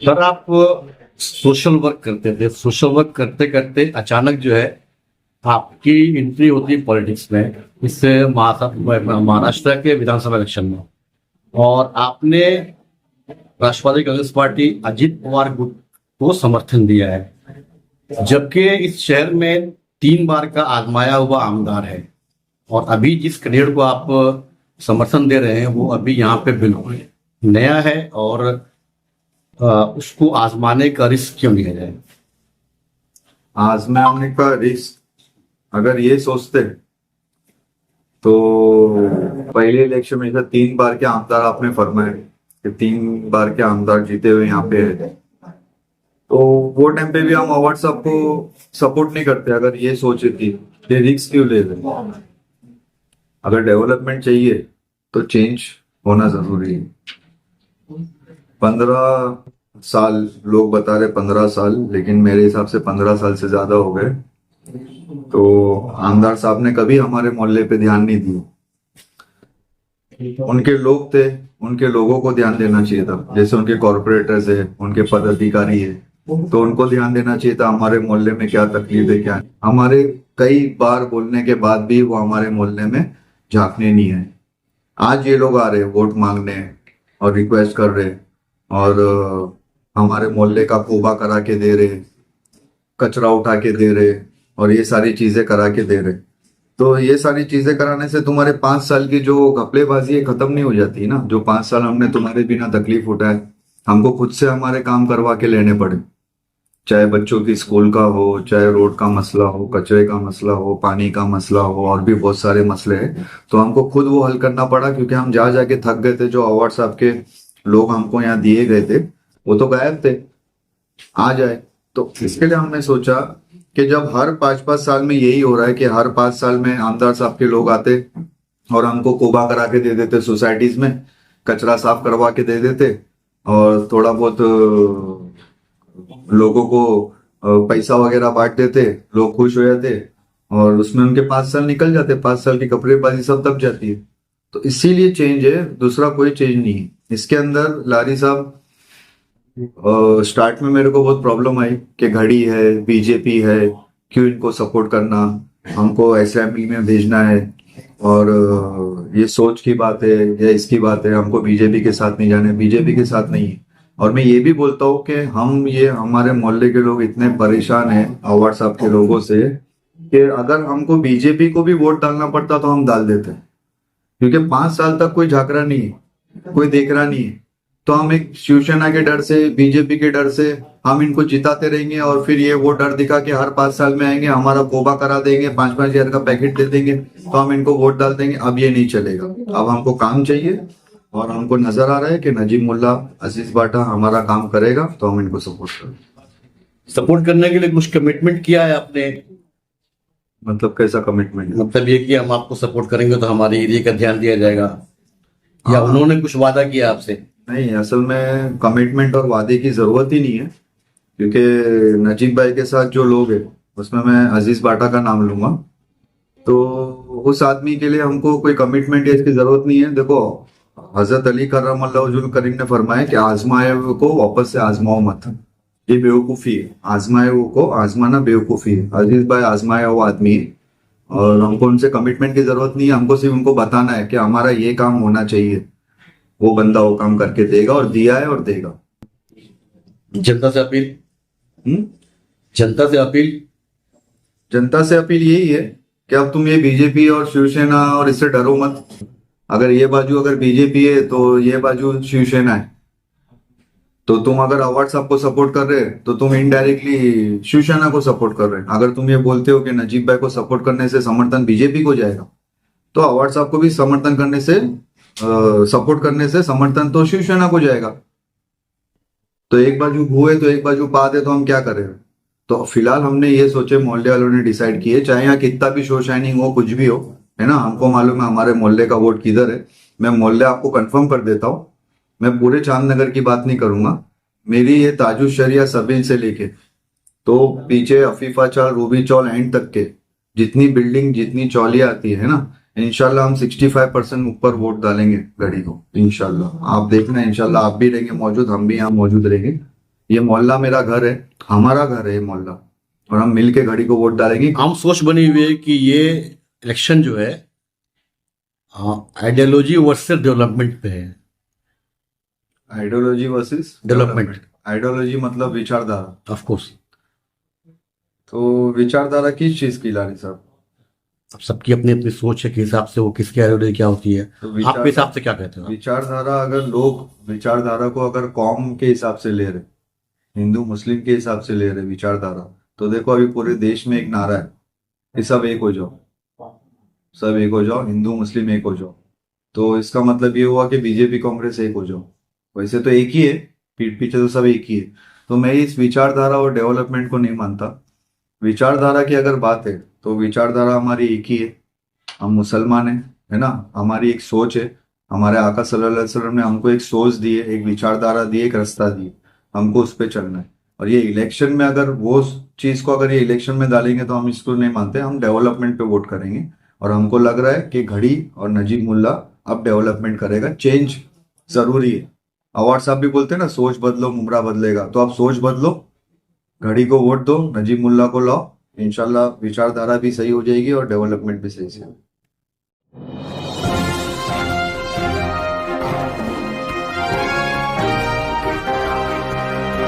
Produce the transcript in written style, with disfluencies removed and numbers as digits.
Sir आप social work करते थे, सोशल वर्क करते करते अचानक जो है आपकी एंट्री होती है पॉलिटिक्स में, इससे महाराष्ट्र के विधानसभा इलेक्शन में। और आपने राष्ट्रवादी कांग्रेस पार्टी अजीत पवार गुट को समर्थन दिया है, जबकि इस शहर में 3 बार का आजमाया हुआ आमदार है। और अभी जिस कैंडिडेट को आप समर्थन दे रहे हैं वो अभी यहाँ पे बिल्कुल नया है, और उसको आजमाने का रिस्क क्यों लिया जाए? आजमाने का रिस्क अगर ये सोचते तो पहले इलेक्शन में ऐसा 3 बार के आमदार आपने फरमाए कि 3 बार के आमदार जीते हुए यहाँ पे है, तो वो टाइम पे भी हम अवार्ड सबको सपोर्ट नहीं करते। अगर ये सोचे थी ये रिस्क क्यों ले रहे? अगर डेवलपमेंट चाहिए तो चेंज होना जरूरी है। 15 साल लोग बता रहे 15 साल, लेकिन मेरे हिसाब से 15 साल से ज्यादा हो गए। तो आमदार साहब ने कभी हमारे मोहल्ले पे ध्यान नहीं दिया। उनके लोग थे, उनके लोगों को ध्यान देना चाहिए था। जैसे उनके कॉर्पोरेटर्स है, उनके पदाधिकारी है, तो उनको ध्यान देना चाहिए था हमारे मोहल्ले में क्या तकलीफ है क्या नहीं। हमारे कई बार बोलने के बाद भी वो हमारे मोहल्ले में झांकने नहीं है। आज ये लोग आ रहे वोट मांगने और रिक्वेस्ट कर रहे, और हमारे मोहल्ले का कोबा करा के दे रहे, कचरा उठा के दे रहे, और ये सारी चीजें करा के दे रहे। तो ये सारी चीजें कराने से तुम्हारे 5 साल की जो घपलेबाजी है खत्म नहीं हो जाती ना। जो 5 साल हमने तुम्हारे बिना तकलीफ उठाए, हमको खुद से हमारे काम करवा के लेने पड़े, चाहे बच्चों की स्कूल का हो, चाहे रोड का मसला हो, कचरे का मसला हो, पानी का मसला हो, और भी बहुत सारे मसले हैं। तो हमको खुद वो हल करना पड़ा, क्योंकि हम जा जाके थक गए थे। जो अवार्ड साहब के लोग हमको यहाँ दिए गए थे वो तो गायब थे, आ जाए। तो इसके लिए हमने सोचा कि जब हर 5-5 साल में यही हो रहा है कि हर 5 साल में आमदार साहब के लोग आते और हमको कोबा करा के दे देते, सोसाइटीज में कचरा साफ करवा के दे देते, और थोड़ा बहुत लोगों को पैसा वगैरह बांट देते, लोग खुश हो जाते, और उसमें उनके 5 साल निकल जाते। 5 साल की कपड़ेबाजी सब दब जाती है। तो इसीलिए चेंज है, दूसरा कोई चेंज नहीं है इसके अंदर। लारी साहब स्टार्ट में मेरे को बहुत प्रॉब्लम आई कि घड़ी है, बीजेपी है, क्यों इनको सपोर्ट करना, हमको असेंबली में भेजना है, और ये सोच की बात है या इसकी बात है, हमको बीजेपी के साथ नहीं जाना है। बीजेपी के साथ नहीं है। और मैं ये भी बोलता हूँ कि हमारे मोहल्ले के लोग इतने परेशान हैं अवार्ड साहब के लोगों से कि अगर हमको बीजेपी को भी वोट डालना पड़ता तो हम डाल देते, क्योंकि 5 साल तक कोई झांकरा नहीं है, कोई देख रहा नहीं है। तो हम एक शिवसेना के डर से, बीजेपी के डर से हम इनको जिताते रहेंगे, और फिर ये वो डर दिखा के हर 5 साल में आएंगे, हमारा कोबा करा देंगे, 5-5 हजार का पैकेट दे देंगे, तो हम इनको वोट डाल देंगे। अब ये नहीं चलेगा। अब हमको काम चाहिए, और हमको नजर आ रहा है कि नजीब मुल्ला, अजीज बाटा हमारा काम करेगा, तो हम इनको सपोर्ट करेंगे। सपोर्ट करने के लिए कुछ कमिटमेंट किया है आपने? मतलब कैसा कमिटमेंट? मतलब ये कि हम आपको सपोर्ट करेंगे तो हमारे एरिया का ध्यान दिया जाएगा, या हाँ। उन्होंने कुछ वादा किया आपसे? नहीं, असल में कमिटमेंट और वादे की जरूरत ही नहीं है, क्योंकि नजीब भाई के साथ जो लोग हैं उसमें मैं अजीज बाटा का नाम लूंगा। तो उस आदमी के लिए हमको कोई कमिटमेंट या इसकी जरूरत नहीं है। देखो, हजरत अली करम करीम ने फरमाया कि आजमाए हुए को वापस से आजमाओ मत, ये बेवकूफी है। आजमाए हुए को आजमाना बेवकूफी है। अजीज भाई आजमाया हुआ आदमी है, और हमको उनसे कमिटमेंट की जरूरत नहीं है। हमको सिर्फ उनको बताना है कि हमारा ये काम होना चाहिए, वो बंदा वो काम करके देगा, और दिया है और देगा। जनता से अपील? जनता से अपील? जनता से अपील यही है कि अब तुम ये बीजेपी और शिवसेना और इससे डरो मत। अगर ये बाजू अगर बीजेपी है तो ये बाजू शिवसेना है, तो तुम अगर अवार्ड साहब को सपोर्ट कर रहे तो तुम इनडायरेक्टली शिवसेना को सपोर्ट कर रहे हैं। अगर तुम ये बोलते हो कि नजीब भाई को सपोर्ट करने से समर्थन बीजेपी को जाएगा, तो अवार्ड साहब को भी समर्थन करने से सपोर्ट करने से समर्थन तो शिवसेना को जाएगा। तो एक बाजू भू है तो एक बाजू पाद है, तो हम क्या करें? तो फिलहाल हमने ये सोचे, मोहल्ले वालों ने डिसाइड किए, चाहे यहाँ कितना भी शो शाइनिंग हो, कुछ भी हो, है ना, हमको मालूम है हमारे मोहल्ले का वोट किधर है। मैं मोहल्ले आपको कंफर्म कर देता हूँ। मैं पूरे चांदनगर की बात नहीं करूंगा, मेरी ये ताजुश शरिया सबिन से लेके तो पीछे अफीफा चौल, रूबी चौल एंड तक के जितनी बिल्डिंग, जितनी चौलियां आती है ना, इंशाल्लाह हम 65% ऊपर वोट डालेंगे गढ़ी को। इंशाल्लाह आप देखना, इंशाल्लाह आप भी रहेंगे मौजूद, हम भी यहाँ मौजूद रहेंगे। ये मोहल्ला मेरा घर है, हमारा घर है ये मोहल्ला, और हम मिल के घड़ी को वोट डालेंगे। आम सोच बनी हुई है कि ये इलेक्शन जो है आइडियोलॉजी वर्सेस डेवलपमेंट पे है। आइडियोलॉजी वर्सेस डेवलपमेंट, आइडियोलॉजी मतलब विचारधारा। Of course. तो विचारधारा किस चीज की लाली साहब? अब सबकी अपनी अपनी सोच है, के हिसाब से वो किसकी आइडियोलॉजी क्या होती है। तो आपके हिसाब से क्या कहते हो आप? विचारधारा, अगर लोग विचारधारा को अगर कौम के हिसाब से ले रहे, हिंदू मुस्लिम के हिसाब से ले रहे विचारधारा, तो देखो अभी पूरे देश में एक नारा है कि सब एक हो जाओ, सब एक हो जाओ, हिंदू मुस्लिम एक हो जाओ। तो इसका मतलब ये हुआ कि बीजेपी कांग्रेस एक हो जाओ। वैसे तो एक ही है, पीठ पीछे तो सब एक ही है। तो मैं इस विचारधारा और डेवलपमेंट को नहीं मानता। विचारधारा की अगर बात है तो विचारधारा हमारी एक ही है, हम मुसलमान हैं, है ना। हमारी एक सोच है, हमारे आका सल्लल्लाहु अलैहि वसल्लम ने हमको एक सोच दी है, एक विचारधारा दी है, एक रास्ता दी है, हमको उस पर चलना है। और ये इलेक्शन में अगर वो चीज को अगर ये इलेक्शन में डालेंगे तो हम इसको नहीं मानते, हम डेवलपमेंट पे वोट करेंगे। और हमको लग रहा है कि घड़ी और नजीब मुल्ला अब डेवलपमेंट करेगा, चेंज जरूरी है। अवार्ड साहब भी बोलते हैं ना, सोच बदलो मुमरा बदलेगा। तो आप सोच बदलो, घड़ी को वोट दो, नजीब मुल्ला को लाओ, इंशाल्लाह विचारधारा भी सही हो जाएगी और डेवलपमेंट भी सही से होगी।